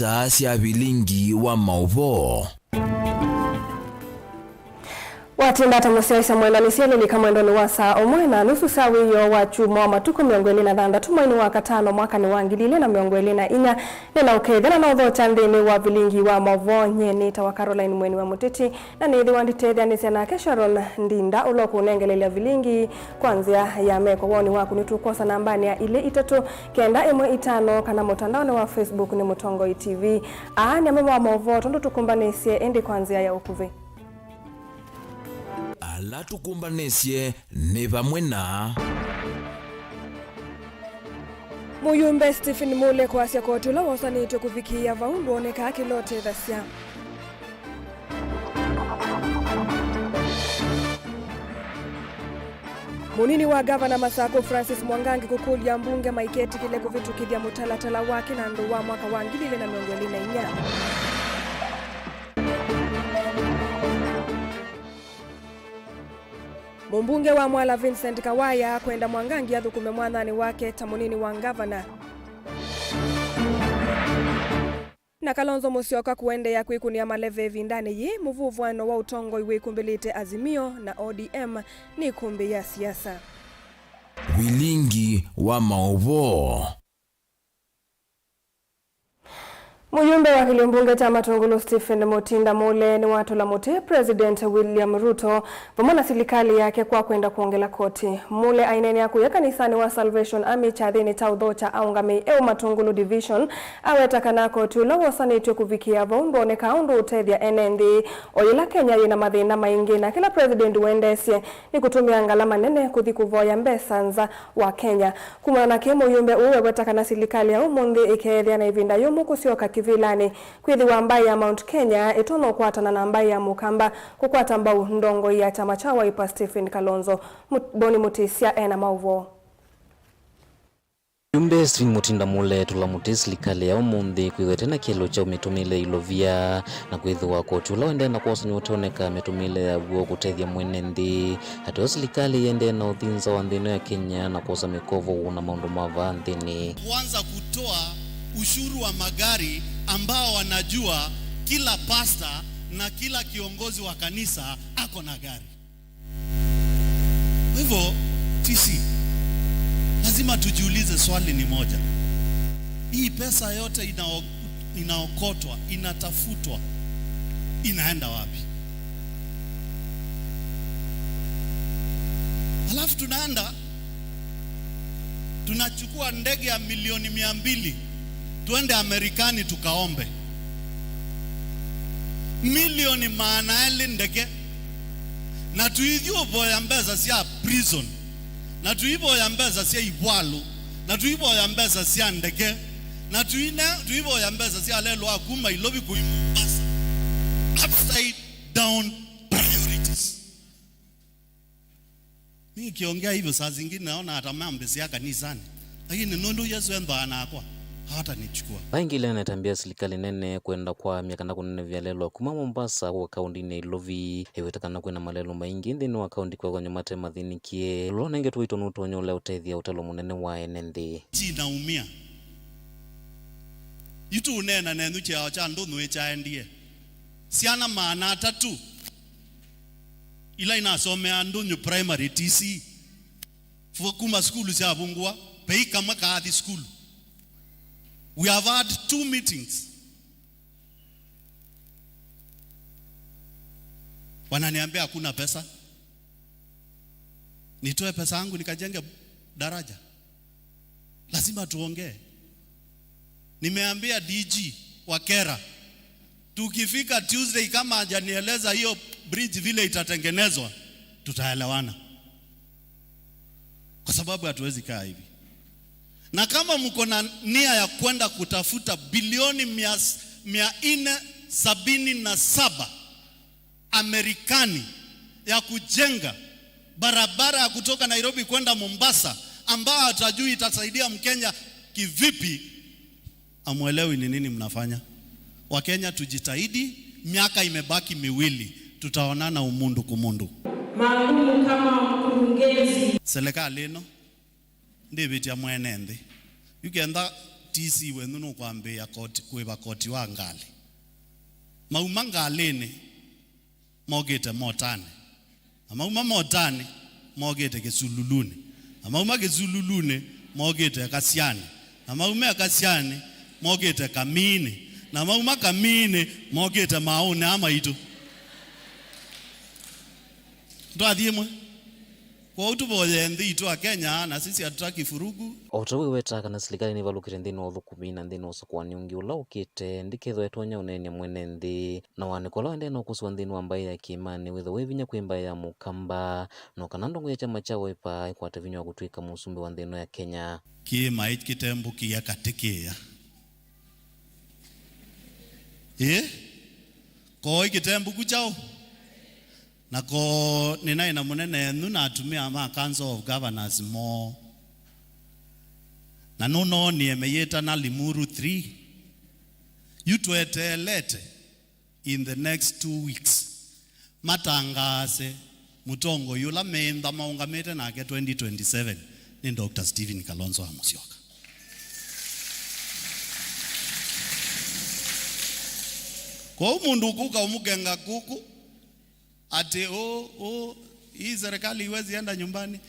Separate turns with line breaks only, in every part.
isaa cia bilingi wa mauvo.
Watindata musiaisa mwendanisieni ni kamwendoni wa saa omwena nusu saa wiyo wa chuma wa matuko miongweli na dhanda tumaini wa katano mwaka ni wangilile na miongweli na inya nina ukethena na udho chandini wa bilingi wa mauvo nyenita wa Caroline Mweni wa Mutiti na nithi wanditethia nisena Sharon Ndinda uloku unengelelea bilingi kwanzia ya meko woni waku nitukosa nambani ya ile itatu kenda imwe itano kana mutandaoni wa Facebook ni Mutongo TV ni amema wa mauvo tondo tukumbanesie endi kwanzia ya ukuvi.
Ala tukumbanesie ni vamwe na
Muyumbe Stephen Mule kwa asya kotula wasanite kufikia vaundu oneka kilote dhasya. Munini wa gavana Masako Francis Mwangangi kukulia mbunge maiketi kile kuvitukithia mutalatala wake na ndo wa mwaka wangilile na miongweli na inya. Mbunge wa Mwala Vincent Kawaya kwenda Mwangangi athukume mwathani wake tamunini wa gavana. Na Kalonzo Musyoka kuende ya kwikunia maleve vindani yi muvuvwano wa utongo iwe kumbilite Azimio na ODM ni kumbi ya siasa.
bilingi wa mauvo.
Muyumbe wa kilimbunge cha Matungulu Stephen Mutinda Mule ni watu la Mute President William Ruto pamoja serikali yake kwa kwenda kuongela koti. Mule aineni ya kuyeka nisani wa Salvation Army chathini cha udhocha aungami Matungulu Division aweta kanako tulo wasanitwe kuvikia vaundo ne kaundu utethia NND oyila Kenya yina mathina maingi na kila president wendesye ni kutumia ngalama nene kuthi kuvoya mbesa nza wa Kenya. Kumana ke muyumbe uwe weta kana serikali ya umundi ikethia na ivinda yumu kusioka kivilani kwithi wa mbai ya Mount Kenya etono kwatana na mbai ya Mukamba kukwata mbau ndongo ya chama cha Wiper Stephen Kalonzo Boni Mutisia ena mauvo.
Muyumbe Stephen Mutinda Mule tula Mute serikali ya umundi kwithetena kielo cha umitumile ilovia na kwithiwa koti ula wende na kuosanyo utoneka mitumile ya guo kutethia mwene nthi hati serikali yende na uthinza wa nthino ya Kenya na kuosa mikovo una maundu mava nthini.
Kuanza kutoa ushuru wa magari ambao wanajua kila pasta na kila kiongozi wa kanisa ako na gari. Hivyo sisi lazima tujiulize swali ni moja. Hii pesa yote inaokotwa, inatafutwa, inaenda wapi? Halafu tunachukua ndege ya milioni 200 tuende Amerikani tukaombe. Milioni maana ele ndege na tuivyo boya mbeza sia prison na tuivyo ya mbeza sia ibwalu na tuivyo ya mbeza sia ndege na tuivyo ya mbeza sia lelo akuma ilobi kuimbasa. Upside down priorities. Mimi kiongea hivyo saa zingine naona hata mambo sia kanisani, lakini nondo Yesu endo anakwa hata nichukua.
Baingile anatambia serikali nene kwenda kwa miaka na kunene vya lelo kuma Mombasa kwa kaunti ne Ilovi ewetakana kwena malelo maingi nthini wa kaunti kwa kwenye mate mathinikie lona inge tuito nutonyo le utethia utalo munene wa NND.
Naumia yitu unena nenu cha cha ndonu cha ndie siana maana tatu ila inasomea ndonyo primary TC fukuma school cha bungwa pei kama kaadhi school. We have had 2 meetings. Wananiambia hakuna pesa. Nitoe pesa yangu nikajenge daraja. Lazima tuongee. Nimeambia DG wa Kera, tukifika Tuesday kama hajanieleza hiyo bridge vile itatengenezwa, tutaelewana. Kwa sababu hatuwezi kaa hivi. Na kama mko na nia ya kwenda kutafuta bilioni 477 Amerikani ya kujenga barabara ya kutoka Nairobi kwenda Mombasa ambao hatajui itasaidia Mkenya kivipi, amuelewi ni nini mnafanya. Wakenya tujitahidi, miaka imebaki 2, tutaonana umundu kumundu.
Maalumu kama mkurugenzi
serikali ino ndi bitia mwene nthi yukenda TC wenu no kwambia koti kweba koti wa ngali mauma ngalene mogete motane amauma motane mogete kesululune amauma kesululune mogete kasiane amauma kasiane mogete kamine na mauma kamine mogete maone ama itu ndo adhiemwe kwa utuboye ndi itu Kenya na sisi hatutaki furugu
otawe weta kana serikali ni valukire ndini othukumi na ndini osokwani ungi ula ukite ndiketho etonya unene mwene ndi na wanikola ende no kuswa ndini ambaye ya kimani witho wevinya kwimba ya mukamba no kana ndongo ya chama cha Wiper ikwate vinywa gutwika musumbi wa ndino ya Kenya
kima ikitembu kia katekeya ko ikitembu kuchao na ko ninaye na munene nuna atumia ama Council of Governors mo na nono ni emeyeta na Limuru 3 yutuetelete in the next 2 weeks matangase mutongo yula menda maungamete nake 2027 ni Dr. Stephen Kalonzo Musyoka kwa umundu kuka umugenga kuku ate hii serikali iwezi enda nyumbani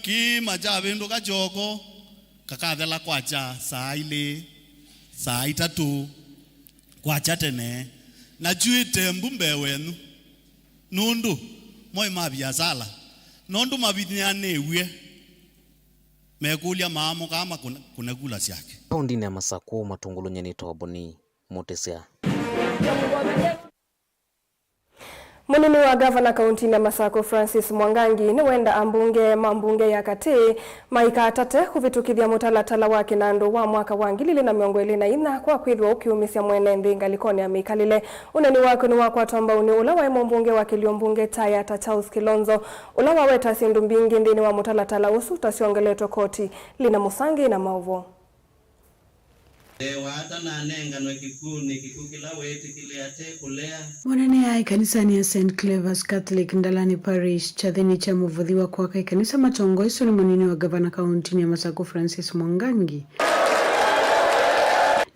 kima cha vindu kachoko kakathela kwacha saa ile saa itatu kwacha tene na chuite mbumbe wenu nundu moi mabiasala nondu mabithiane ewie mekulia maamo kama kunekula syake
kaundini ya Masako matungulu nyeni toboni motesea
Munini wa gavana kaunti ya Masako Francis Mwangangi ni wenda ambunge mambunge ya kati maika atate kuvitukithia mutalatala wa kinando wa mwaka wa 2024 kwa kwithwa ukiumisya mwene ndinga likoni amikalile uneni wako ni wakwa tomba uni ula wa mbunge wa Kiliombunge Tayata Charles Kilonzo ula waweta sindu mbingi ndini wa mutalatala usu tasiongeletwa koti lina musangi na mauvo
Mwanene ya kanisani ya St. Clever's Catholic Ndalani Parish chathini cha muvudhiwa kwa kanisa matongo iso ni mwanini wa gavana kaunti ya Masako Francis Mwangangi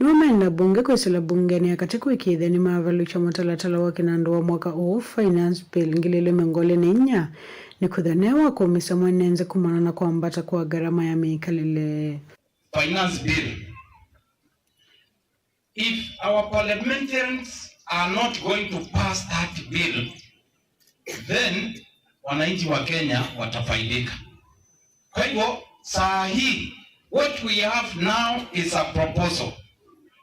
Nuwamenda bunge kwa isala bunge ni akatiku ikidhe ni maavalu cha mutalatala wa kinando wa mwaka finance bill ngilile mengole ninya ni kudhanewa kumisa mwenenze kumanana kwa mbata kwa gharama ya mikalile
finance bill. If our parliamentarians are not going to pass that bill, then wananchi wa Kenya watafaidika. Kwa hivyo saa hii what we have now is a proposal.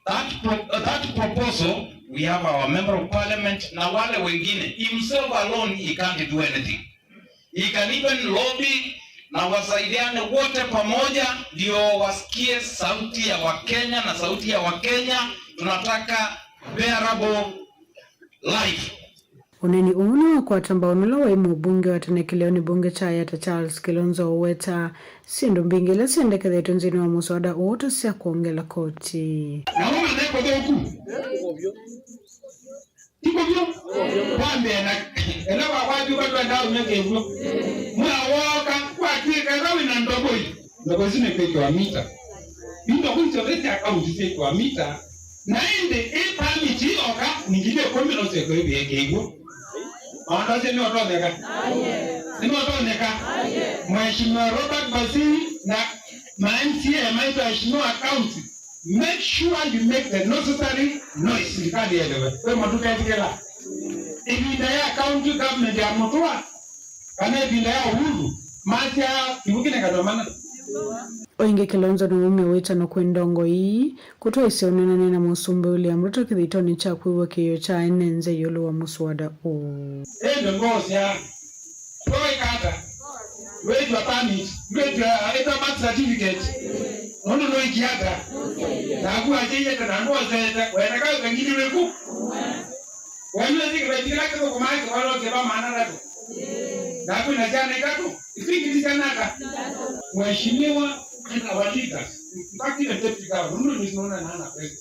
That proposal we have our member of parliament na wale wengine. Himself alone he can't do anything. He can even lobby na wasaidiane wote pamoja ndio wasikie sauti ya Wakenya na sauti ya Wakenya tunataka bearable life.
Uneni uno kwa tamba unula wa imu bunge watanekileo ni bunge Tayata Charles Kilonzo uweta sindu mbingile siendeke dhetu nzini wa muswada uoto siya kuongela koti.
Na hume neko dhe huku? Iko vyo? Wambe na wajuu watu andao nyake hivyo. Mwa waka kwa kika zawi na ndogoi. Ndogozine feki wa mita. Yundo kuicho vete akaunti feki wa mita. Naende permit oka ningine kombi no seko hivi hivyo. Maandaje ni watu waneka? Ni watu waneka? Mheshimiwa Robert Basili na MCA maitwa Mheshimiwa account. Make sure you make the necessary noise likadi elewe. Kwa maduka yatikela. Ibinda ya account government ya mtoa. Kana ibinda ya uhuru. Macha kibukine kadomana.
Oinge Kilonzo ni ume wita no kwendongo hii kutoa isionenane na musumbe William Ruto kithitoni cha kuiwa kiyo cha enenze yolo wa muswada
ndo ngozi ya toi kata wetu permit wetu ita birth certificate ono no ikiata na ku ajeje kana ndo zeta wena ka wengine weku wena zikira kwa kumai kwa wale kwa maana rato na kuna jana ikato ifingi sanaka Mheshimiwa and our leaders, in fact, the deputy governor is known as Hannah President.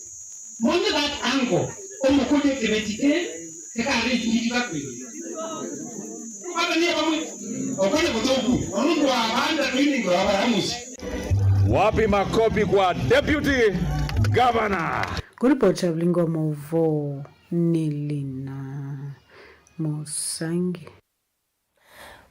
Money that angle, Omokote Tibetike, the car is in that way. What a name of it. Or when it was open, only to our hand and reading of our Amos.
Wapi makopi kwa Deputy Governor?
Kuripoti Mlingo Mauvo Nilina Musangi.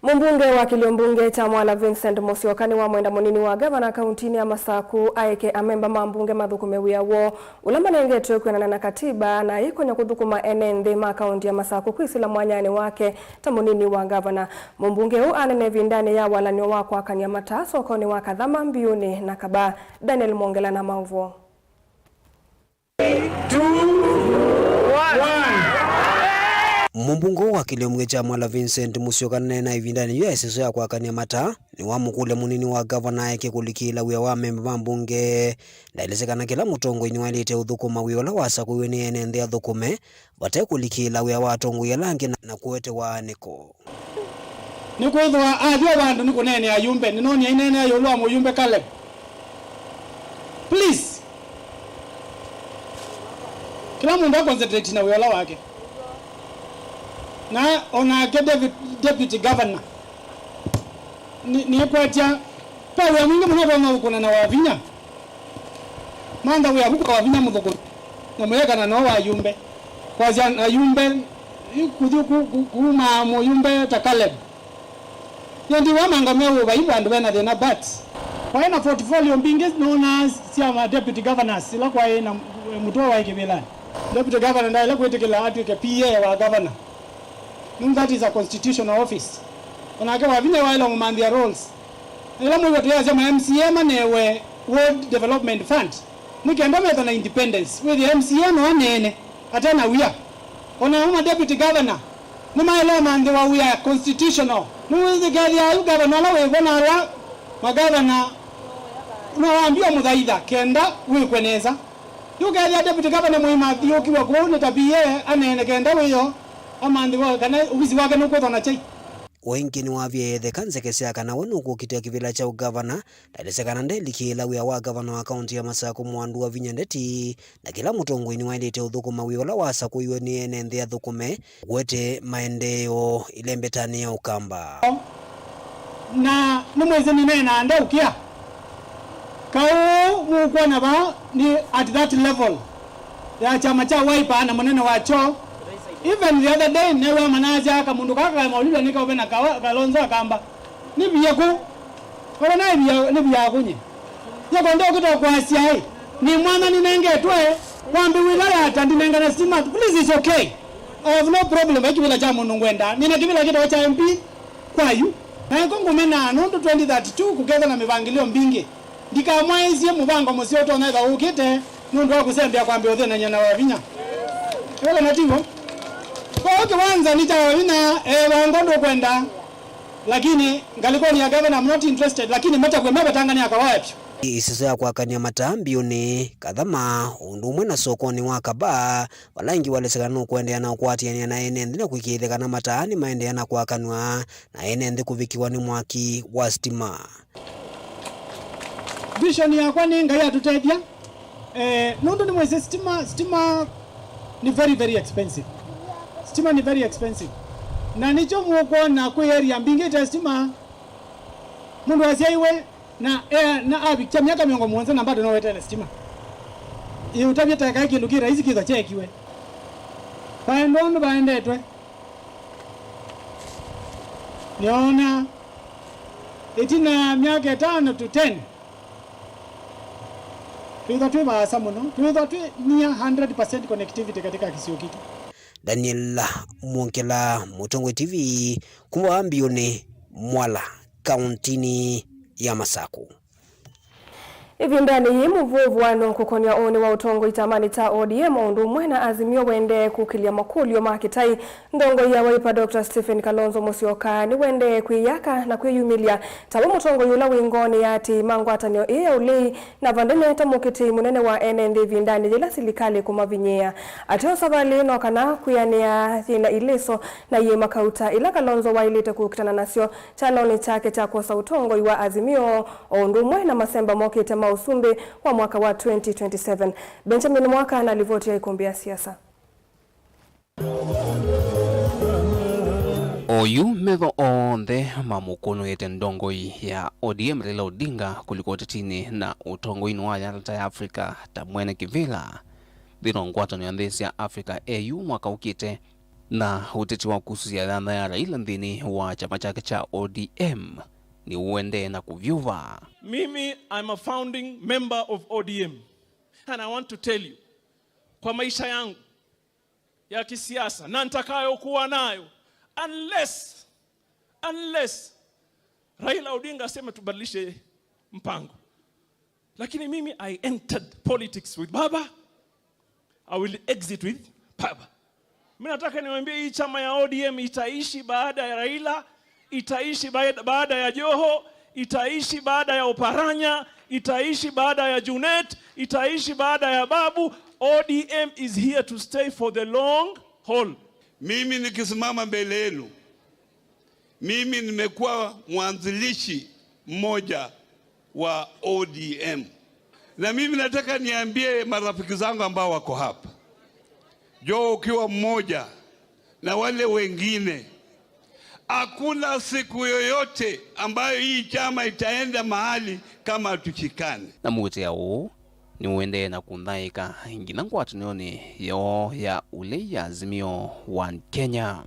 Mbunge wa Kiliombunge cha Mwala Vincent Musyoka ni wa mwenda munini wa gavana kauntini ya Masaku aike amemba mambunge mathukume wiawo ulamba nengetwe kwenana na katiba na ikonya kuthukuma enende ma kaunti ya Masaku kwisila mwanyani wake ta munini wa gavana. Mbunge huu anene vindani ya walanio wako akania mataso okoni wa kathama mbiuni na kaba. Daniel Mongela na Mauvo.
2, 1.
Mbunge wa Kiliombunge cha Mwala Vincent Musyoka na ivindani yu esiso ya kwakania mata ni wa mukule munini wa gavana yake kulikila wia wa memba mbunge ndailezekana kila mutongo inyualite uthukuma wiola wasa kuweni enende ya thukume bate kulikila wia wa tongo ya langi na kuwete wa aniko
Nikwithwa athio bandu nikunene ayumbe ninoni inene ayolwa muyumbe kale. Please. Kila mundu concentrate na wiola wake. Na ona deputy governor ni kwatia pa wa mwingi mwana wa ukona na wavinya manda wa huko wavinya mudhoko na mweka na no wa yumbe kwa jana yumbe kudhuku kuma mo yumbe takaleb yendi wa mangamia wa ibo andu bena de na bat kwa ina portfolio mbingi nona sia deputy governors ila kwa ina mtoa wa ikibelani deputy governor ndaila kwetekela atu ke PA wa governor. That is a constitutional office. Onake wavine waila mumandia roles. Ila mwe tuya sema MCM newe World Development Fund. Nikienda meta na independence. With the MCM wanene atana wia. Ona uma deputy governor. Nima ila mandi wa wia constitutional. Nuwezi gari ya governor la wegona la magavana. Unawaambia mudhaidha kenda wikweneza. Yu gari ya deputy governor muhima diyo kiwa kuhune tabiye anene kenda wiyo. Amandi wa kana ubisi wake nuko tona chai
wengi ni wavye the kanzekesya kana wonuko kitia kivila cha ugavana ndalesekana ndelikila wia wa gavana wa kaunti ya Masaku mwandu wa vinyandeti na kila mutongo ini wailete uthukuma wiola wasa kuiwe ni enende ya thukume wete maendeo ilembetani ya ukamba
na numwezi ninena ande ukia kau mukwa na ba ni at that level ya chama cha Wiper na maneno wacho. Even the other day newe manaja kamundu kaka maulida nika obena kalonzo akamba nibiyeku wala na nibiya kunye yako ndo kutoka kwa siai ni mwana ninengetwe kwambi wilaya atandinenga na stima. Please, it's okay, I have no problem ekibila cha mundu ngwenda nina kibila kito cha MP kwayu na kongo mena nondo 2032 kugeza na mivangilio mbingi ndikamwaizie mubango musyoto na ukite nondo wakusembia kwambi othe na nyana wavinya wala nativo. Kwa kiwanza nitawina wangondo kwenda lakini ngaliko ni ya governor, I'm not interested lakini meta kwa meba Tanganyika kwa wapi
isiso ya kwakania matambio ni kathama undumwe na sokoni wa kaba walangi walesekana kuendea na kwatiania na enende na kuikitheka na mataani maendea na kwakanwa na enende kuvikiwa ni mwaki wa stima.
Vision ya kwa ni ngaya tutethia nondo ni mwese stima ni very expensive. Stima ni very expensive. Na nicho mwoko na kwa area mbingi ta stima mundu asiaiwe na abi cha miaka miongo mwanza na bado naweta stima. Iyo utabia taka kindu kira hizi kizo chekiwe. Paendondo baendetwe. Niona itina miaka 5 to 10. Tuidhatwe baasa muno. Tuidhatwe ni 100% connectivity katika kisio kitu.
Daniel Mongela, Mutongwe TV, kumwa mbioni Mwala, kauntini ya Masaku.
Hivi ndani muvuvu wano kukonya one wa utongo itamani ta ODM undumwe na Azimio wende kukilia makulio makitai ndongo ya Wiper Dr. Stephen Kalonzo Musyoka ni wende kuiyaka na kuyumilia tabu mutongo yula wingoni yati mangwatanio iya ulei na vandene tamukiti munene wa NND vindani jila silikali kumavinyea ateo sabali no kana kuyania thina iliso na ye makauta ila Kalonzo wailite kukitana nasyo chanoni chake cha kosa utongo iwa Azimio undumwe na masemba mokite usumbe wa mwaka wa 2027. Benjamin Mwaka analivotia ikumbi ya siasa.
oyu metho onthe mamukono yete ndongoi ya ODM Raila Odinga kuliko tetini na utongoi wa yalata ya Afrika ta mwene kivila dhino ngwatano ya nthesi ya Africa AU mwaka ukite na uteti wa kususia dhana ya Raila ndhini wa chama chake cha ODM ni uende na kuvyuva.
Mimi, I'm a founding member of ODM and I want to tell you, kwa maisha yangu ya kisiasa na nitakayo kuwa nayo, unless Raila Odinga aseme tubadilishe mpango. Lakini mimi, I entered politics with Baba, I will exit with Baba. Mimi nataka niwaambie hii chama ya ODM itaishi baada ya Raila, itaishi baada ya Joho, itaishi baada ya Oparanya, itaishi baada ya Junet, itaishi baada ya Babu. ODM is here to stay for the long haul.
Mimi nikisimama mbele yenu, mimi nimekuwa mwanzilishi mmoja wa ODM. Na mimi nataka niambie marafiki zangu ambao wako hapa, Joe ukiwa mmoja na wale wengine, hakuna siku yoyote ambayo hii chama itaenda mahali kama tuchikane.
Na mwete yao ni uende na kundhaika ingina ngwatunioni yo ya ule ya Azimio One Kenya.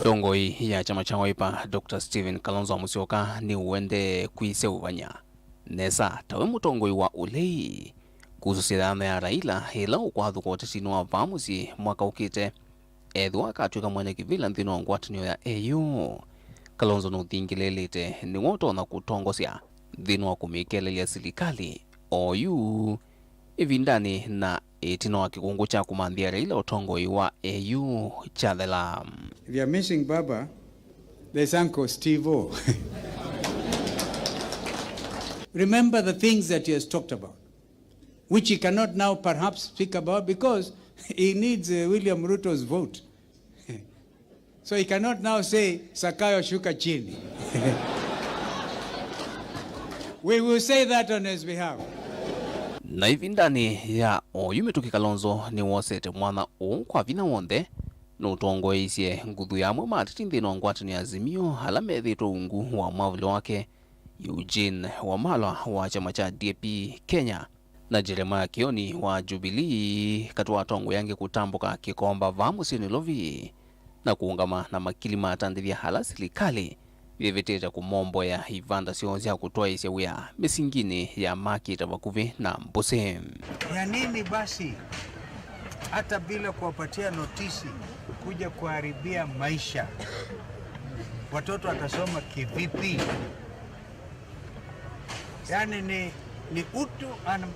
Dongoi ya chama cha Wiper Dr. Stephen Kalonzo Musyoka ni uende kuiseuvanya nesa tawe mutongoi wa ule kuhusu dhana ya Raila hila ukwathu kwa tetino wa vamusi mwaka ukite edhwa katuika mwene kivila nthino ngwatunio ya AU. Kalonzo nuthingilelete ni woto na kutongosya nthino wa kumikelelia serikali OU ivindani na itino wa kikungu cha kumanthia Raila utongoi wa AU chathela.
If you are missing Baba, there's Uncle Steve-O. Remember the things that he has talked about, which he cannot now perhaps speak about because he needs William Ruto's vote. So he cannot now say, Sakayo shuka chini. We will say that on his behalf.
Na ivindani ya OU mituki Kalonzo ni wosete mwana kwa vina wonde no tongo isye nguthu ya mwe matiti nthino ngwatani Azimio hala methito ungu wa mwavuli wake Eugene Wamalwa wa chama cha DAP Kenya na Jeremiah Kioni wa Jubilee katwa tongo yange kutambuka kikomba vamusi ni lovi na kuungama na makili matandivya hala serikali viviteta kumombo ya Ivanda sionzia kutoa isya wea mesingine ya makita vakuvi na mbose.
Ya nini basi hata bila kuwapatia notisi kuja kuharibia maisha? Watoto watasoma kivipi? Yani ni utu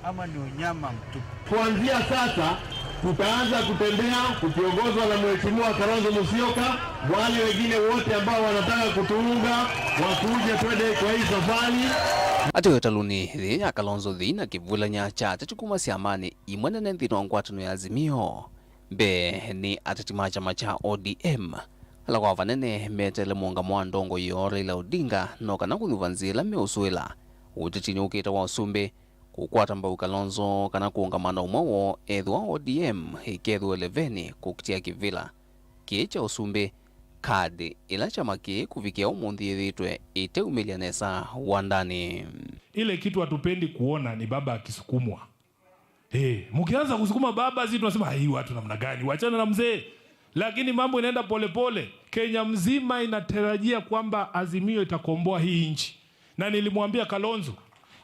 ama ni unyama mtupu.
Kuanzia sasa tutaanza kutembea kukiongozwa na Mheshimiwa Kalonzo Musyoka. Wale wengine wote ambao wanataka kutuunga wakuje twende kwa hii safari.
Atiwe taluni ya Kalonzo dhina kivula nyacha tatukuma siamani imwenene nthino ngwatano ya Azimio be ni atatima chama cha ODM ala kwa vanene metele mwanga mwandongo yo Raila Odinga noka na kunuvanzila meusuela utitini ukita wa usumbe kukwata mbau Kalonzo kana kuungamana umawo edhwa ODM ikedhu 11 kukitia kivila kicha usumbe kadi ila chama ki kufikia umundi yithitwe ite umilianesa wandani.
Ile kitu hatupendi kuona ni baba akisukumwa. Mkianza kusukuma baba sisi tunasema hii watu namna gani? Wachana na mzee. Lakini mambo inaenda polepole. Kenya mzima inatarajia kwamba Azimio itakomboa hii nchi. Na nilimwambia Kalonzo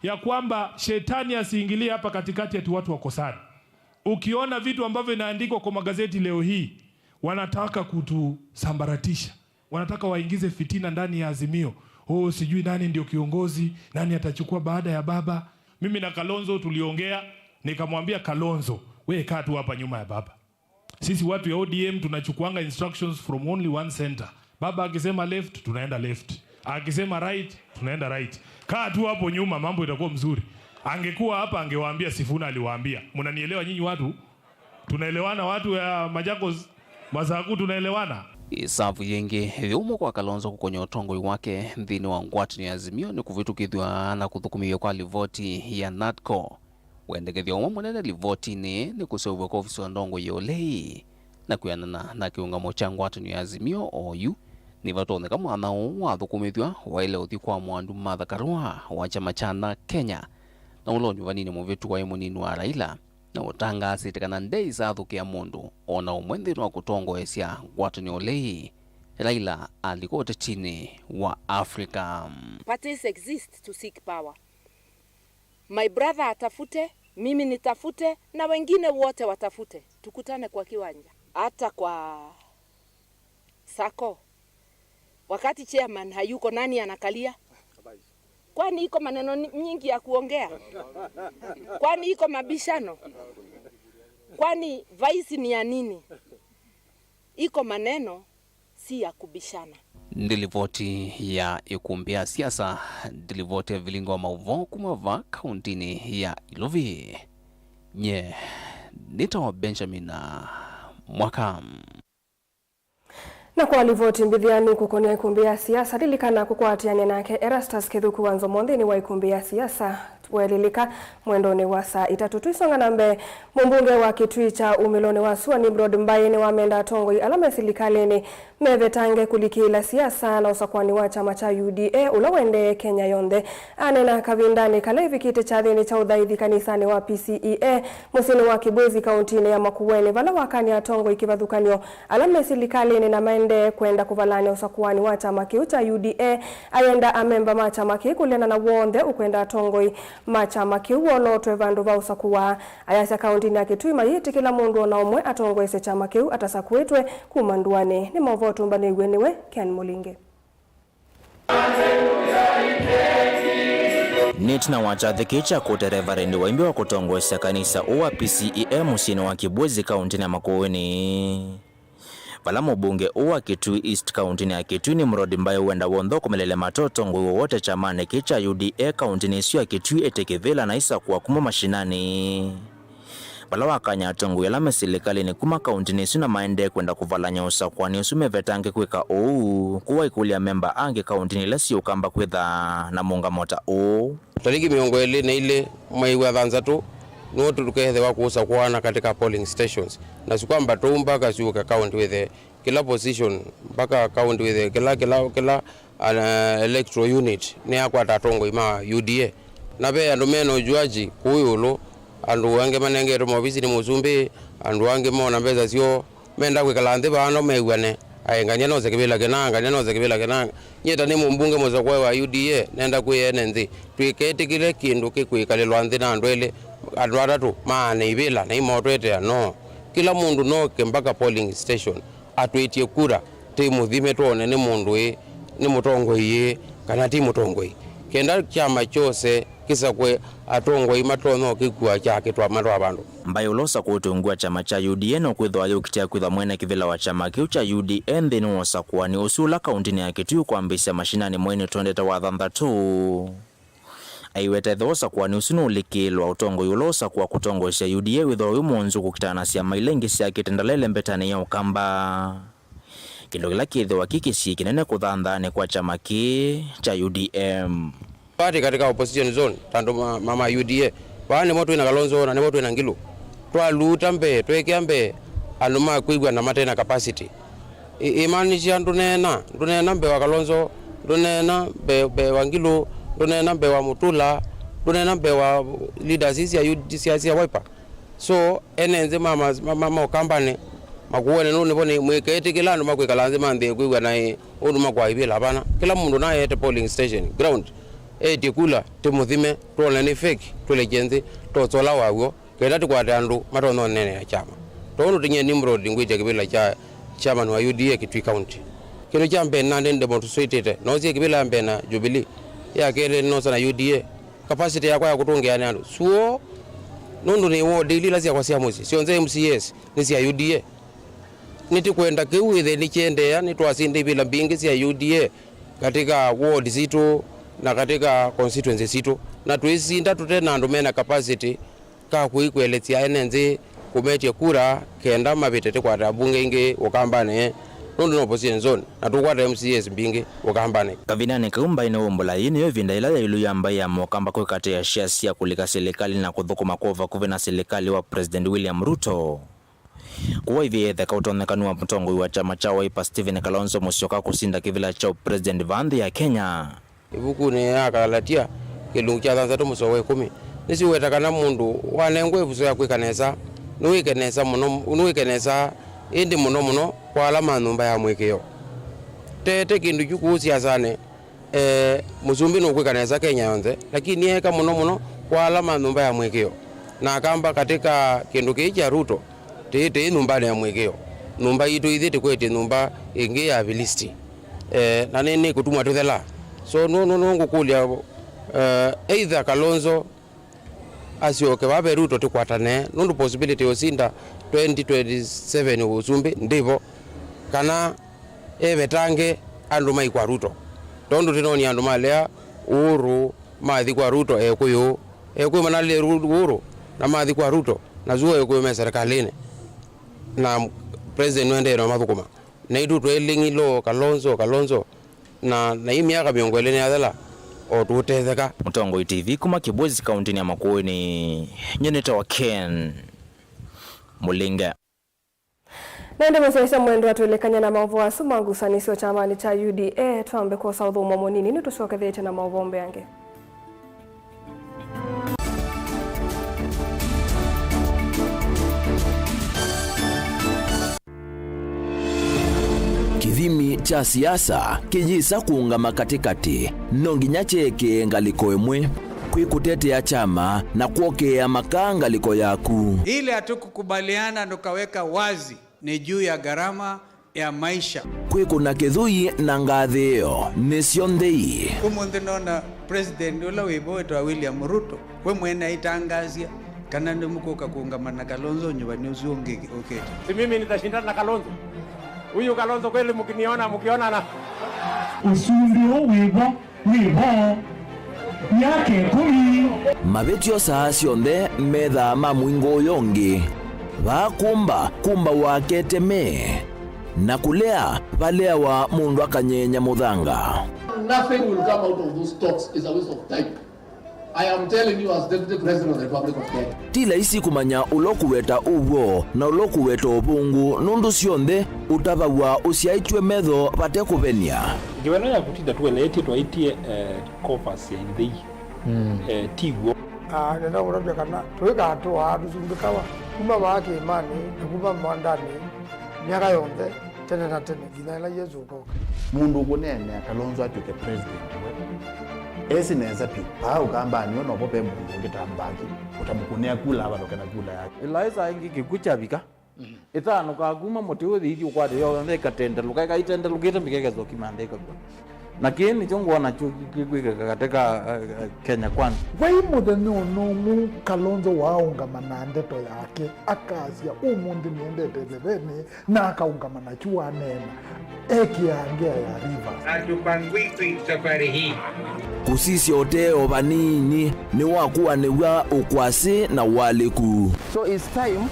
ya kwamba shetani asiingilie hapa katikati ati watu wakosana. Ukiona vitu ambavyo inaandikwa kwa magazeti leo hii, wanataka kutusambaratisha. Wanataka waingize fitina ndani ya Azimio. Sijui nani ndio kiongozi, nani atachukua baada ya baba. Mimi na Kalonzo tuliongea, nikamwambia Kalonzo, wewe kaa tu hapa nyuma ya baba. Sisi watu ya ODM tunachukuanga instructions from only one center. Baba akisema left, tunaenda left. Akisema right, tunaenda right. Kaa tu hapo nyuma, mambo itakuwa mzuri. Angekuwa hapa angewaambia Sifuna aliwaambia. Mnanielewa nyinyi watu? Tunaelewana watu ya Machakos, Masaku tunaelewana?
Isafu yenge yumo kwa Kalonzo kukonyo utongo wake nthini wa ngwatini ya Azimio ni kuvitukithwa na kuthukumia kwa livoti ya NATCO. Wendekethia umwe munene livoti ni kuseuwa kwa ofisi wa ndongo yolei na kuyanana na kiungamo cha ngwatini ya Azimio OU nivatoneka mwana wa thukumithwa wa ile uthi kwa Mwandu Martha Karua wa chama cha Kenya na ulonyu vanini muvitu wa munini wa Raila na utangasite kana ndei sathukia mundu ona umwenthiro wa kutongoesya ngwatanio ulei Raila alikote chini wa Africa.
Parties exist to seek power. My brother atafute, mimi nitafute, na wengine wote watafute. Tukutane kwa kiwanja. Hata kwa sako. Wakati chairman hayuko, nani anakalia? Kwani iko maneno nyingi ya kuongea? Kwani iko mabishano? Kwani vice ni ya nini? Iko maneno si ya kubishana.
Ndilivoti ya ikumbia siasa, ndilivoti ya vilingo mauvo kumava kauntini ya Ilovi. Nye, nitawa Benjamin Mwaka.
Na kwa alivoti mbithiani kukonia ikumbi ya siasa lilikana kukwatiania nake Erastus Kithuku wanzo mondhini wa ikumbi ya siasa welilika mwendoni wa saa 3 tuisonga nambe mumbunge wa Kitui cha Umiloni wa Sua Nimrod Mbaine wa menda tongoi alame silikalini mevetange kulikila siasa na usakwani wa chama cha UDA ulawende Kenya yonde anena kavindani kalevi kite cha dhini cha udhaithi kanisani wa PCEA musini wa Kibwezi kauntini ya Makueni vala wakani ya tongoi kivadhukanyo alame silikalini na maende kwenda kuvalani usakwani wa chama kiu cha UDA ayenda amemba machama kikulena na wonde ukwenda tongoi machama kiuolo twevandu va usakuwa ayasa kaunti ya Kitui mayiti kila mundu ona umwe atongwese chama kiu atasakwetwe kumanduane ni movotu mbaniwe niwe Ken Mulinge.
Nitina wachathikicha kote Reverend Waimbi wa kutongwesa kanisa uwa PCEA musini wa Kibwezi kaunti ya Makueni. Vala mubunge uwa Kitui East kaunti ya Kitui Nimrod Mbaine uenda wontho kumelele matoto ngui wote chamane kicha UDA kaunti nisio ya Kitui etekevela na isa kuwa kumo mashinani. Vala wakanya tongu yalame silikali ni kuma kaunti nisio na maende kwenda kuvalanya usakwani usume vetange kweka kuwa ikulia memba ange kaunti nilesi ukamba kwetha na munga mota
Tariki miongo ile na ile mwaiwa dhanzatu nuotu tukehe wa kusakwana katika polling stations na sikwamba tu mpaka siuka count with kila position mpaka count with kila electoral unit ni akwa tatongo ima UDA na be andu meno ujuaji kuyulo andu wange manenge to mobisi ni muzumbi andu wange mona mbeza sio menda kwekala ande bano mewane ayenganya no zekebela kenanga nyeta ni mumbunge muzakwa wa UDA nenda kuyenenzi twiketikile kindu kikwikalelwa ande na andwele adwara tu maana ibila na imotwete no kila mundu no mpaka polling station atwetie kura timu dhime tuone ni mundu ni mutongoi kana ti mutongoi kenda chama chose kisa kwe atongoi matono kikua chake twa matwa bandu
Mbaine ulosa kutungua chama cha UDA no kwithwa yukitia kwitha mwene kivila wa chama kiu cha UDA nthini wosa kwani usula kauntini ya Kitui kwambisya mashinani mwene twendeta wa thanthatu aiwete thosa kwa nusunu ulikilwa utongo yulosa kwa kutongoesha UDA witho uyu munzu kukitana cia mailengi cia kitendalele mbetani ya ukamba kindo kila kithiwa kikisi kinene kuthanthane kwa chama ki cha UDM
party katika opposition zone tandu mama UDA wani moto ina Kalonzo na moto ina Ngilu twaluta mbe twekea mbe aluma kuigwa na matena capacity imani cia ndunena mbe wa Kalonzo ndunena be wa Ngilu ndunena mbe wa Mutula ndunena mbe wa leaders ya Wiper so enenze mama okambane makuone nune bone mwekete kila ndo makwekala nzima ndhe kuigwa naye unduma kwa ibila bana kila mundu naye ete polling station ground tikula timuthime tuone ni fake tulegenze tozola wawo kenda tikwate andu matono nene ya chama tono tinye Nimrod ngwije kibila cha chairman wa UDA Kitui County kino chambe nande demonstrated no zie kibila mbe na Jubilee ya kele no sana UDA capacity yakwa ya kutungia ni andu suo nundu ni wo daily lazia kwa siamuzi sionze MCS ni sia UDA niti kwenda kiwithe ni chende ni twasinde bila mbingi sia UDA katika ward zito na katika constituency zito na tuisinda tutena andu mena capacity ka kuikweletia enenze kumetia kura kenda mabitete kwa tabunge inge ukambane nundu no opposition zone na tukwata MCS mbingi ukambane
kavinane kaumba ine ombola yini yo vinda ila ya ilu ya mbai ya mokamba kwa kate ya shia kulika serikali na kuthukuma kova kuve na serikali wa President William Ruto kuwa ivyethe kautonekanu wa mutongoi wa chama cha Wiper Stephen Kalonzo Musyoka kusinda kivila cha President Vanthi ya Kenya.
Ibuku ni akalatia kilungu cha Tanzania musowe 10 nisi wetakana mundu wanengwe buso ya kwikanesa nuwikenesa indi muno kwa alama numba ya mwekeo tete kindu chukusia sane musumbi no kwikanesa Kenya yonze lakini eka muno kwa alama numba ya mwekeo na akamba katika kindu kicha Ruto tete numba ya mwekeo numba yitu ithite kwete numba ingi ya bilisti na nini kutumwa tuthela so no ngukulia either Kalonzo asioke babe Ruto tukwatane nundu possibility yosinda 2027 usumbi ndivo kana evetange andu mai kwa Ruto tondu tinoni andu malea uru mathi kwa Ruto ekuyu manale uru na mathi kwa Ruto na zuo ekuyu me serikalini na president wende no mathukuma na itu twelingilo Kalonzo na imiaka miongweleni athela otutetheka.
Mutongoi TV kuma Kibwezi kaunti ya Makueni, nyeneta wa Ken Mulinga.
Nende mwesaisa mwendo atuelekanya na maovu wa sumangu sanisi wa chamani cha UDA tuambe kwa saudhu umamonini ni tushoke dhete na maovu ombe yange.
Kithimi cha siasa kijisa kuungama katikati nonginya cheke ngaliko emwe kwikutetea chama na kuokea makangaliko yaku.
Ile hatukukubaliana tukaweka wazi ni juu ya gharama ya maisha.
Kwikuna kithui na ngathio nisio nthei.
Umuthi nona president ula wibo wa William Ruto we mwena itangazia kana ndimukoka kuungama na Kalonzo nyumbani usiongeke okay.
Si mimi nitashindana na Kalonzo. Huyu Kalonzo kweli mkiona na
usundio wibo yake kumi
mabetio saa sionthe metha mamwingo yongi kumba wakete me na kulea balea wa mundu akanyenya muthanga.
Nothing will come out of those talks is a waste of time. I am telling you as Deputy President of the Republic of Kenya.
Tila isi kumanya ulokuweta uwo na ulokuweta ubungu nundu sionthe utavawa usiaitwe metho bate kuvenia.
Giweno ya kutida tuweleti tuwaitie kopas ya indhei tigwo.
Nena urabia kana tuweka hatuwa tusumbikawa kuma wake imani kuma mwandani miaka yonde tene na tene gina ila Yesu ukoka.
Mundu kunene Kalonzo atuke president esi neza pi pao kamba niyo no pope mundu ngitambaki utamukunea kula aba lokana kula yake
Eliza ingi kikucha bika itano kaguma motiwe idi kwade yo ndeka tenda lukaika itenda lukita mikegezo kimandeka kwa nakini chongo na chukwika katika Kenya kwanza
wai mutheni unumu Kalonzo waungama na ndeto yake akazia umundi niendete thebeni na akaungama na chua nena ekiangea ya Rivers
atupangwiki safari hii
kusisi oteo banini ni wakuwa ni wa ukwasi na waliku.
So it's time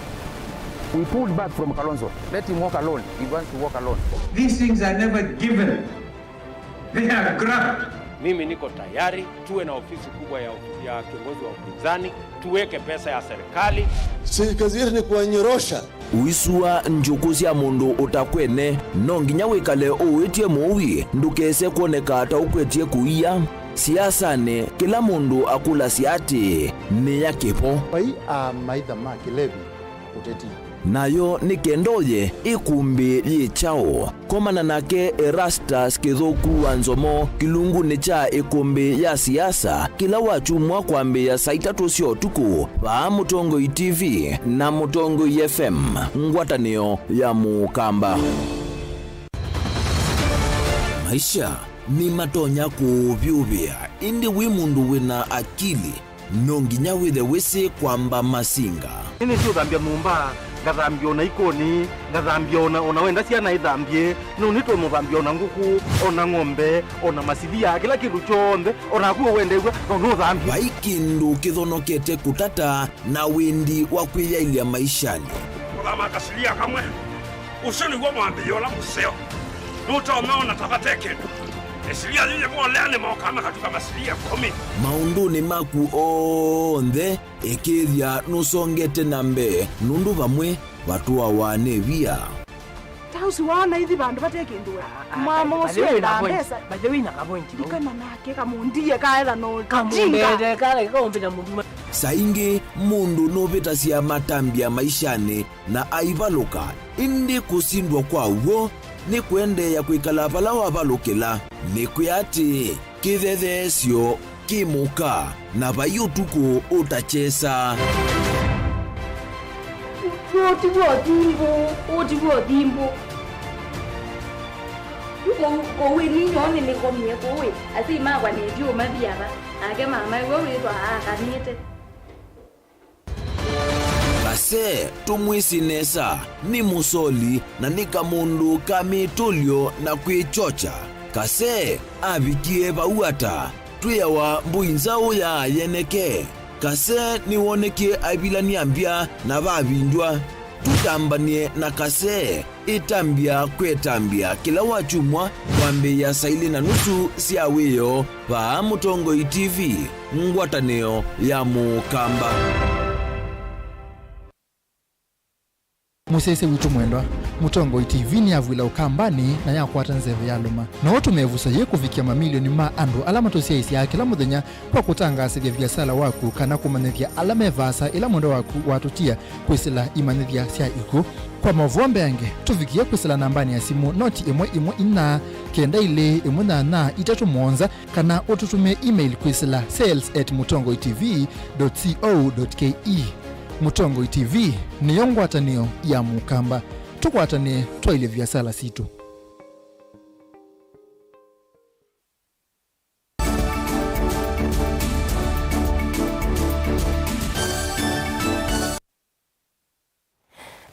we pull back from Kalonzo. Let him walk alone. He wants to walk alone.
These things are never given. They are grabbed.
Mimi niko tayari tuwe na ofisi kubwa ya kiongozi wa upinzani, tuweke pesa ya serikali.
Kazi yetu ni kuwanyorosha.
Uisua njukuzi ya mundu utakwene nonginya wikale uwitie muwi ndukese kuoneka ata ukwetie kuia siasane kila mundu akula siati ni ya kipo
pai maitha ma kilevi uteti
nayo ni kendoye ikumbi yichao komana nake Erastus Kithuku wa Nzomo kilungu ni cha ikumbi ya siasa kila wachumwa kwambia saa 3 cia utuku ba Mutongoi TV na Mutongoi FM ngwatanio ya mukamba. Maisha ni matonya kuvyuvia indi wi mundu wina akili nonginya withe wisi kwamba masinga
ini sio thambia mumba ngathambia ona ikoni ngathambia ona wenda ciana ithambie no nitwe muthambia ona nguku ona ng'ombe ona macithia kila kindu chonthe ona kuo wendegwa no thambia
vaikindu kithonokete kutata na windi wa kwiyailia maishani
kama kasilia kamwe usoni gwa mwambio la museo nutaomeona tabateke esilia yeye mwalene mokama katika masilia 10
maunduni maku onthe ekithia nusongete nambe nundu vamwe batua wanevia
tausi wana hivi bandu batekinduwe mama oswela ndesa bajewina kabointi ikana nake kamundiye kaela no kamunde kale kaombina mundu
saingi mundu novetasia matambia maishani na aivaluka indi kusindwa kwawo ni kuendeya kwikala pala wavalukila ni kuyati kithethesyo kimuka na vayutuku utachesa
Otimbo. Kowe ni nyone ni komye kowe. Ati magwa ni dio mabiara. Age mama wewe to akanite.
Kase tumwisinesa ni musoli na nika mundu kamitulyo na kwichocha. Kase abikie bauata tuyawa mbuinzao ya yeneke. Kase niwoneke abilani ambia na babinjwa tutambanie na kase itambia kwetambia kila wachumwa wambe ya saili na nusu siaweyo pa Mutongoi TV ngwataneo ya Mukamba.
Musese witu mwendwa Mutongoi TV ni avwila ukambani na yakwata nzeve yaluma na watu mevusa ye kufikia mamilioni ma andu alama tosia isi ya kila muthenya kwa kutangasithia biasala waku kana kumanithia alama evasa ila mwendo waku watutia kwisila imanithia sia iku kwa mavuombe yange tufikia kwisila nambani ya simu noti imwe ina kenda ile imwe na itatu monza kana ututume email kwisila sales@mutongoitv.co.ke. Mutongoi TV ni yongwatanio ya Mukamba tukwatane twaile vyasala situ.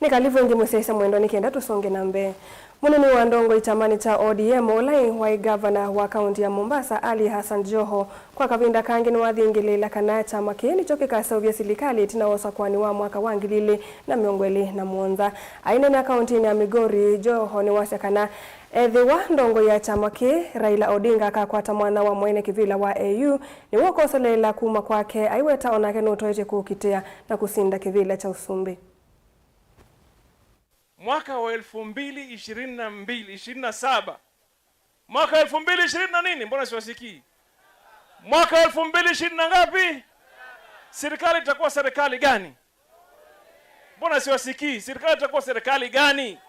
Nikalivu ingi Musese mwendo nikienda tusonge na mbe. Munini wa Ndongo itamani cha ODM Olai wa gavana wa kaunti ya Mombasa Ali Hassan Joho kwa kavinda kangi ni wathingilila kana chama kini choke kasa vya serikali tinaosa kwani wa mwaka wangilili na miongweli na muonza. Aina na kaunti ya Migori Joho ni wasekana Edhiwa Ndongo ya chama ki Raila Odinga akakwata mwana wa mwene kivila wa AU ni wakoselela kuma kwake aiweta onake nutoeje kukitea na kusinda kivila cha Usumbi.
Mwaka wa 2027 mwaka 2020 na nini, mbona siwasikii? Mwaka 2020 na ngapi? Serikali itakuwa serikali gani? Mbona siwasikii? Serikali itakuwa serikali gani?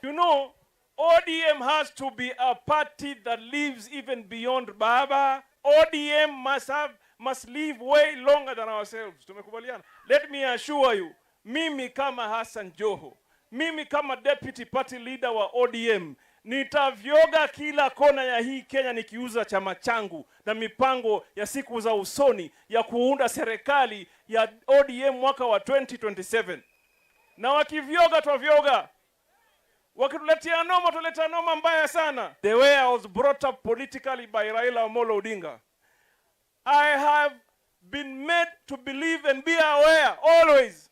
You know, ODM has to be a party that lives even beyond Baba. ODM must live way longer than ourselves. Tumekubaliana? Let me assure you, mimi kama Hassan Joho, mimi kama deputy party leader wa ODM, nitavyoga kila kona ya hii Kenya nikiuza chama changu na mipango ya siku za usoni ya kuunda serikali ya ODM mwaka wa 2027. Na wakivyoga twavyoga. Wakituletea noma tuletea noma mbaya sana. The way I was brought up politically by Raila Amolo Odinga, I have been made to believe and be aware always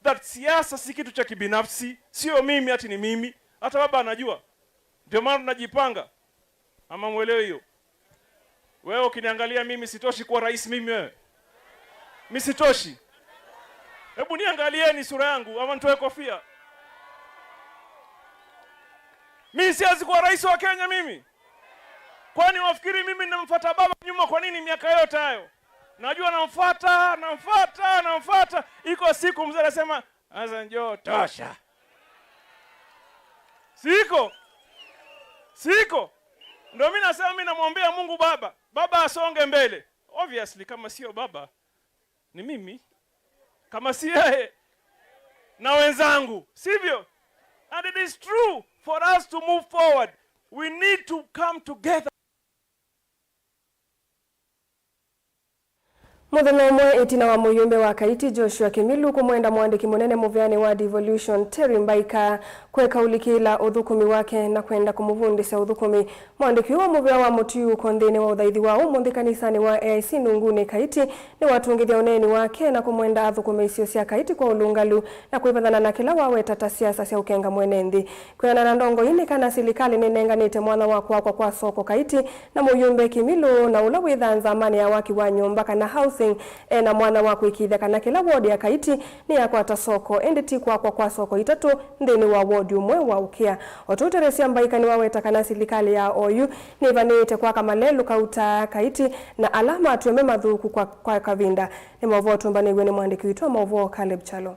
that siasa si kitu cha kibinafsi, sio mimi ati ni mimi, hata baba anajua. Ndio maana tunajipanga. Ama mwelewe hiyo. Wewe ukiniangalia mimi sitoshi kuwa rais mimi wewe. Mimi sitoshi. Hebu niangalieni sura yangu ama nitoe kofia. Mimi siwezi kuwa rais wa Kenya mimi. Kwani wafikiri mimi namfuata baba nyuma kwa nini miaka yote hayo? Najua namfuata. Iko siku mzee anasema, "Sasa njoo tosha." Siko. Ndio mimi nasema mimi namwombea Mungu baba asonge mbele. Obviously kama sio baba ni mimi. Kama si yeye na wenzangu, sivyo? And it is true for us to move forward. We need to come together.
Muthenya umwe itina wa muyumbe wa Kaiti Joshua Kimilu kumwenda mwandiki munene muvyani wa Devolution Terry Mbaika kweka ulikila uthukumi wake na kwenda kumuvundisha uthukumi. Mwandiki wa muvya wa Mutiu konthini wa uthaithi wa umuthi kanisani wa AIC Nunguni Kaiti ni watungithia uneni wake na kumwenda athukumi icio cia Kaiti kwa ulungalu na kuipathana na kila waweta ta siasa cia ukenga mwenendi. Kwena na Ndongo ini kana serikali ninenganite mwana wakwa kwa soko Kaiti na muyumbe Kimilu na ula withanza amani ya waki wa nyumba kana house nothing na mwana wa kwikithia kana kila ward ya Kaiti ni yakwata soko endeti kwa soko itatu ndini wa ward umwe wa ukia otuteresia mbaika ni waweta kana serikali ya OU ni vanite kwa kamalelu kauta Kaiti na alama atueme madhuku kwa kavinda ni mavoto tumbani mwandiki witwa mavo Caleb Chalo.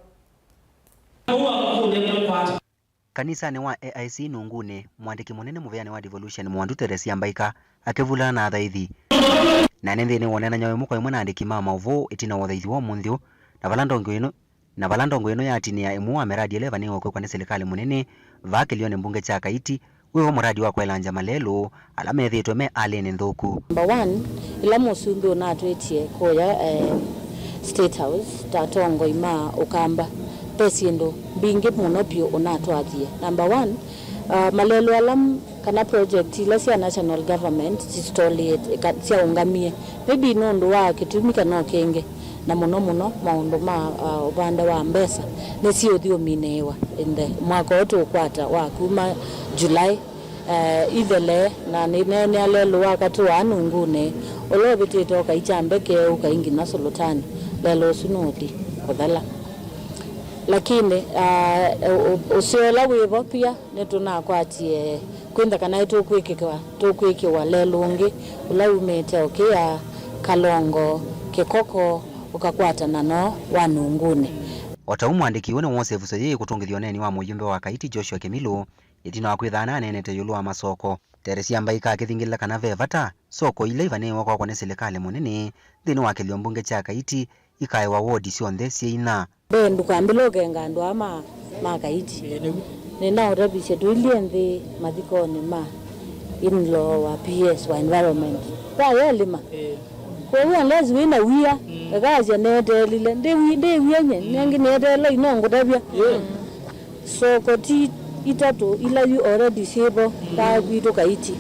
Kanisa ni wa AIC Nungune mwandiki munene muveane wa devolution Mwandu Teresia Mbaika akivula na thaithi na nende ni wonena nyawe muko imwe na andiki mama uvo itina wothaithi wa munthio na valandongo ino ya tinia imu wa miradi eleva ni okwe kwa serikali munene vakilione mbunge cha Kaiti wewe muradi wa kwelanja malelo alama ethitwe me alene nthuku.
Number 1 ila musumbi unatwetie koya State House tatongo ima ukamba pesiendo bingi muno pio unatwathie. Number 1 malelo alam kana project ila sia national government sistoliet sia ungamie maybe nondo wa kitumika no kenge na muno maundu ma ubanda wa mbesa ne sio thio minewa inde mwaka oto kwata wa kuma July ithele na nene alelo wakati wa Nungune olobite toka ichambeke ukaingi na solotani lelo sunoti kodala lakini usiola wivo pia netuna kwatie kwenda kana ito kwikwa lelungi ulaumete okia Kalongo Kikoko ukakwata nano wa Nungune
otaumu andikiwe ni wose vusoye kutungithio neni wa mujumbe wa Kaiti Joshua Kemilu itina wa kwithana nenete yulu wa masoko Teresia Mbaika akithingila kana vevata soko ile ivane wako kwa serikali munene thini wa kilio mbunge cha Kaiti ikae wa ward sionthe ciina
bendu kwambilo kengandu ama Kaiti nina urabishe tuilienthi mathikoni ma inlo wa PS wa environment kwa yelima kwa hiyo unless wina wia kazi nete lile nde wienye nengi nete lo inongo tabia so koti itatu ila you already sebo ka bitu Kaiti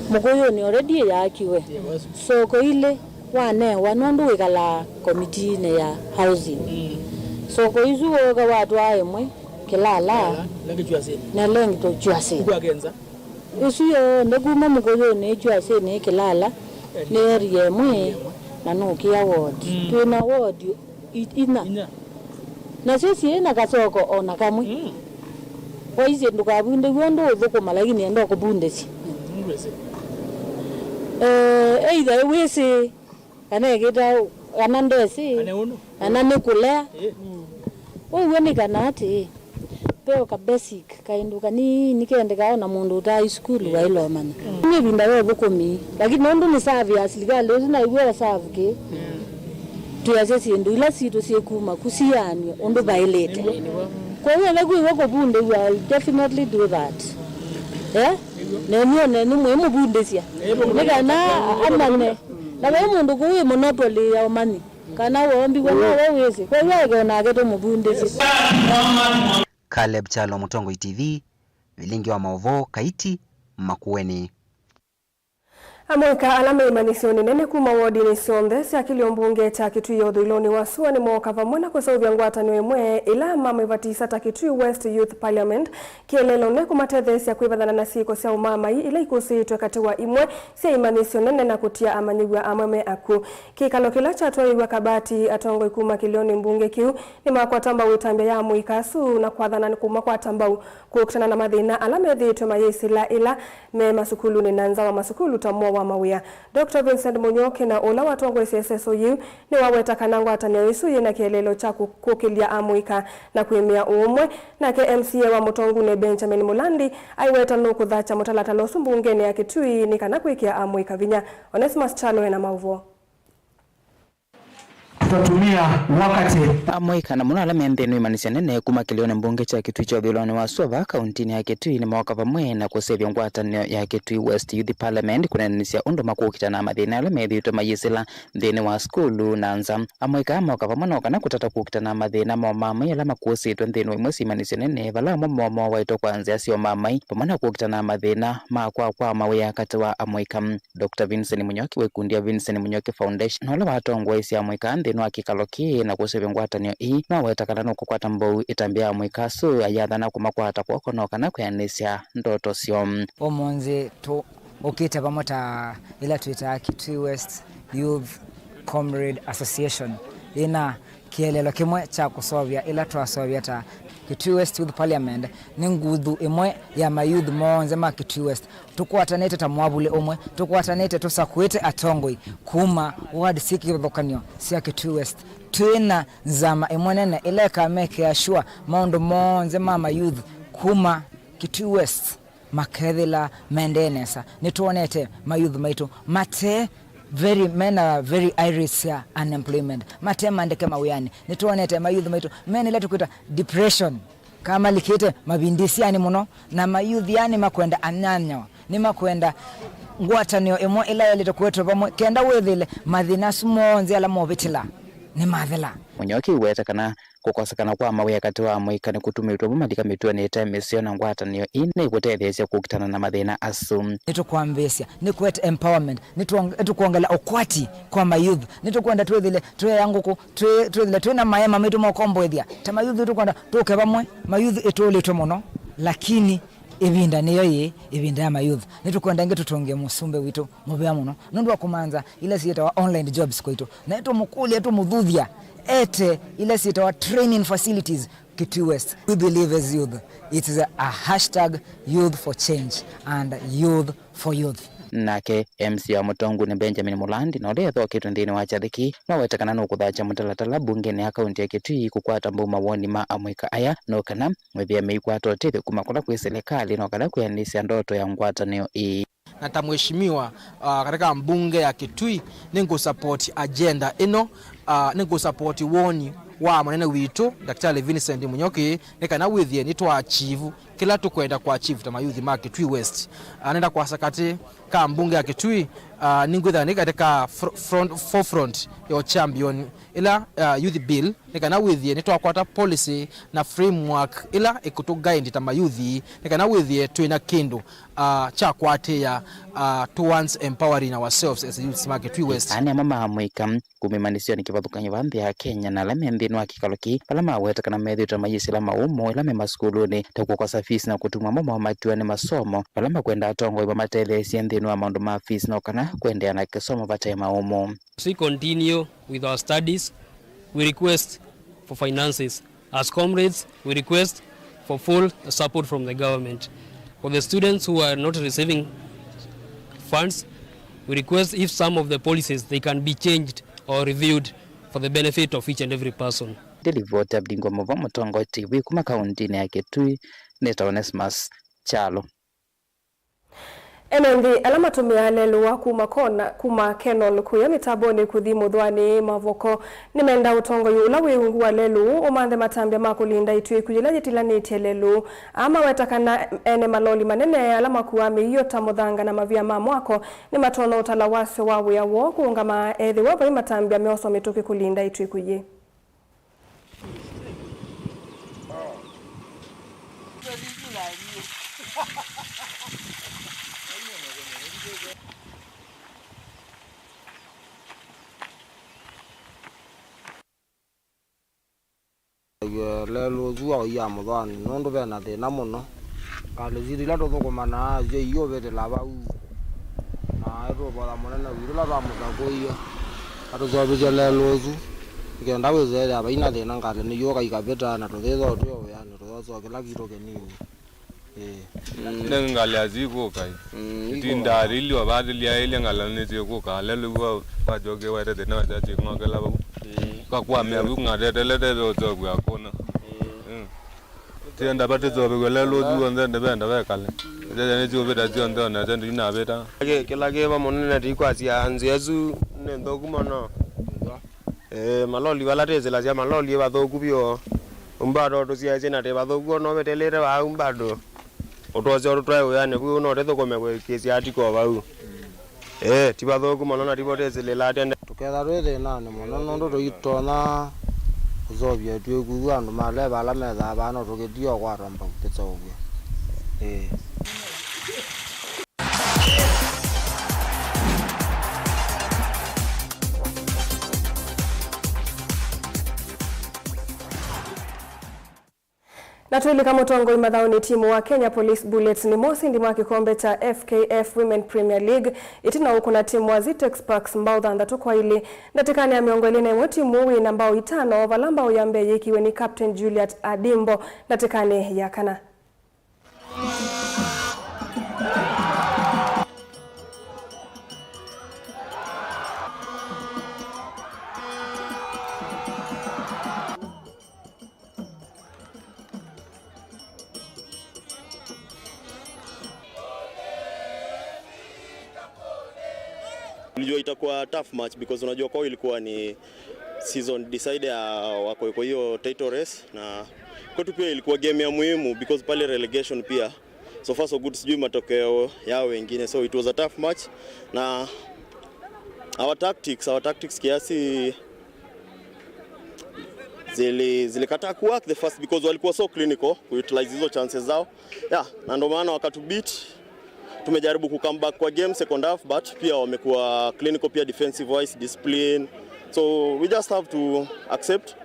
mukoyo ni already yakiwe so ko ile wane wanondo wikala committee ne ya housing so ko izu ga watu aemwe kilala na lengi to juase kuagenza isuyo ndeguma mukoyo ne juase ne kilala ne riemwe na no kia ward tuna ward ina na sisi ina kasoko ona kamwe kwa hizi ndukabunde wondo uthukuma lakini endo kubundesi either wese kana gita kana ndesi kana nikulea wewe ni kanati peo ka basic kainduka ni nikendeka na mundu ta high school wa ilo mana ni binda wewe bukumi lakini nondo ni savi asiligali leo na iwe savi ke tuyasesi ndu ila situ sekuma kusiani ondo violate kwa hiyo lagu wako bunde will definitely do that neni mwemu bundesia nika na amane na wewe mundu kuwe monopoly ya money kana wombi wewe wezi kwa hiyo na geto mubundesi.
Caleb Chalo, Mutongo TV, vilingi wa Maovo, Kaiti, Makueni.
Amoika alama imanisioni nene kuma wodi ni sionthe cia kilio mbunge cha Kitui Othiloni wasua ni moka vamwena kusauvya ngwatanio imwe ila mama ivatisa ta Kitui West Youth Parliament kielelo ne kumathethe cia kwivathana na ciiko cia umamai ila ikusitwe kati wa imwe cia imanisio nene na kutia amanyigwa amame aku kikalo kila cha twa kabati atongo ikuma kilioni mbunge kiu ni makwatamba witambia ya muikasu na kwathana ni kuma kwatamba kukutana na mathina alama ethitwe mayesila ila me masukulu ni nanza wa masukulu tamwa wa mawia. Dr. Vincent Munyoke na ola watongo SSOU ni waweta kanangwa ataneo isuye na kielelo cha kukilia amuika na kuimia umwe na ke MCA wa Mutongu ne Benjamin Mulandi aiweta nuku dhacha mutalatalo sumbungeni ya Kitui ni kana kuikia amuika vinya. Onesimus Chalo na Mauvo.
Tutatumia wakati
amoika na munala mendenu imanisia nene kuma kilione mbunge cha Kitui cha Othiloni wasua kauntini ya Kitui ni mwaka vamwe na kusevya ngwatanio ya Kitui West Youth Parliament kunenisia undu makukita na mathina ala methitwe mayisila nthini wa skulu na nza amoika mwaka vamwe na kana kutata kukita na mathina mamai ala makusitwe nthini wa imwe imanisia nene vala mwa waito kwanzia sio mamai pamana kukita na mathina kwa mawia kati wa amoika. Dr. Vincent Munyoke wekundia Vincent Munyoke Foundation wala watongwa isi amoika no akikaloki na kusebe ngwatanio hii na wetakana no kukwata mbou itambia mwikasu ayathana kumakwata kwako no kana kweanisya ndoto sio
omonze to okita pamota ila Twitter Kitui West Youth
Comrade Association ina kielelo kimwe cha kusovya ila twasovya ta Kitui West Youth Parliament ni nguthu imwe ya mayouth monze ma Kitui West tukwatanete ta mwabule omwe tukwatanete tusakwete atongoi kuma ward siki yothokanio cia Kitui West twina nzama imwe nene ile kameke ashua maundu monze ma mayouth kuma Kitui West makethila mendenesa nituonete mayouth maitu mate men are very iris ya unemployment matema andike mawiyani nituonete mayouth maitu men ile tukuita depression kama likite mabindisi yani muno na mayouth yani makwenda anyanyo ni makwenda ngwatanio emo ila ile tukwetwa pamwe kenda wethile mathina sumonze ala mobitila ni mathila
munyoki weta kana kukosekana kwa mawe kati wa mwika ni kutumitwa bumadika mitwe ni time na ngwatanio ine gutethecia kukitana na mathina asum
nitukwambesya ni kwet empowerment nitukuongela okwati kwa mayouth nitukwenda twethile twe yangu ku twethile twina mayema mitu mokombwethia ta mayouth tukwenda tuke bamwe mayouth etolitwe muno lakini ibinda niyo ye ibinda ya mayouth nitukwenda ngetutonge musumbe witu mubya muno nundu wa kumanza ile siyeta wa online jobs kwetu na eto mukuli eto mudhuthia ete ile siyeta wa training facilities Kitui West. We believe as youth it is a hashtag youth for change and youth for youth.
Nake MC ya Mutongu ni Benjamin Mulandi na ole thoketwe ndini wa chathiki no wetakana no kuthacha mutalatala bungeni akaunti ya Kitui kukwata mbuma woni ma amwika aya no kana mwethia meikwato tete kumakula kwa serikali no kana kuyanisia ndoto ya ngwatanio hii
na tamheshimiwa katika mbunge ya Kitui ningo support agenda ino ningo support woni wa manene witu Daktari Vincent Munyoki nekana withie nitwa achieve kila tukwenda kwa achieve ta mayouth ma Kitui West anaenda kwa sakati ka mbunge ya Kitui ningwitha katika forefront yo champion ila youth bill nekana withie nitwa kwata policy na framework ila ikutu guide ta mayouth nekana withie twina kindu cha kwatia towards empowering ourselves as youth ma Kitui West
ani mama amwika kumimanisio ni kivathukanyo vambi ya Kenya na lamembi no akikaloki palama weta kana methita mayisila maumo ila memaskuluni toko kwa fees na kutumwa mama matiwa ni masomo palama kwenda atongo iba matethesia nthini wa maundu ma fees na kana kwendea na kisomo vate maumo.
We continue with our studies. We request for finances. As comrades, we request for full support from the government. For the students who are not receiving funds, we request if some of the policies they can be changed or reviewed for the benefit of each and every person.
Delivota Bingwa Mova Mutongo TV kuma kaunti ya Kitui Neta Onesmus Chalo.
MND alama tumia lelua kuma Kenol kuya mitaboni kudhimu dhwani mavoko nimenda utongo yula wiungua lelu umandhe matambia makulinda itui kujilaji tilaniti lelu ama wetakana ene maloli manene alama kuwami hiyo tamudhanga na mavia mamwako ni matono utalawase wawu ya woku ungama edhi wapa matambia meoso mituki kulinda itui kuji.
Lelo zuwa ya mudhani nondo bena de namuno kale ziri la todo komana je yo bete laba u na ero bala monana wirula ba mudago iyo ato zo be lelo zu ngenda weze ya baina de nangale ni yo kai kabeta na to dezo to ya no zo ke la kiro ke nini
ngale aziko kai tinda rilwa ba rilya ile ngala ne je ko ka lelo ba joge wa de na ja je ngala ba kwa me abu ngadele de zo kwa kona tienda bate zo be lelo du nda benda ba kale je jo be da jo ndo na je ina beta
kila ke ba monene ti kwa sia anzezu ne ndo kumana maloli wala teze la sia maloli ba do kubio umbado to sia jena te ba do go no betelere ba umbado otoze otwayo yani ku no te to kome ko kesi atiko ba u ti ba do kumana na ti boteze le la tende
tukeda rwethe nane mono ndo to itona zobye twegu andu male bala metha bano tugidio kwa romba kutsobye
Na tuilika Mutongo imathao ni timu wa Kenya Police Bullets ni mosi ndimwa kikombe cha FKF Women Premier League itina huku na timu wa Zitex Sparks mbao thandatu kwa ili natikani ya miongoli na imwe timu wina mbao itano valamba uyambe ikiwe ni Captain Juliet Adimbo natikani ya kana.
Nilijua itakuwa tough match because unajua kwao ilikuwa ni season decide ya wako kwa hiyo title race, na kwetu pia ilikuwa game ya muhimu because pale relegation pia. So far so good, sijui matokeo yao wengine, so it was a tough match na our tactics kiasi zilikataa kuwork the first because walikuwa so clinical kuutilize hizo chances zao. Na ndio maana wakatubeat. Tumejaribu ku come back kwa game second half, but pia wamekuwa clinical pia defensive wise, discipline. So we just have to accept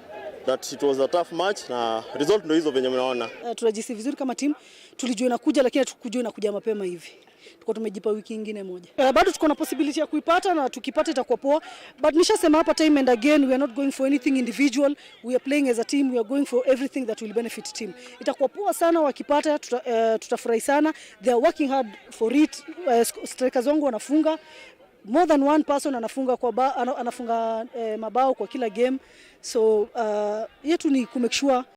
that it was a tough match na result ndio hizo venye mnaona.
Tunajisi vizuri kama team, tulijua inakuja lakini hatukujua inakuja mapema hivi. Tulikuwa tumejipa wiki nyingine moja. Bado tuko na possibility ya kuipata na tukipata itakuwa poa. But nishasema hapa time and again, we are not going for anything individual. We are playing as a team. We are going for everything that will benefit team. Itakuwa poa sana wakipata, tutafurahi sana. They are working hard for it. Strikers wangu wanafunga. More than one person anafunga kwa anafunga mabao kwa kila game. So yetu ni ku make sure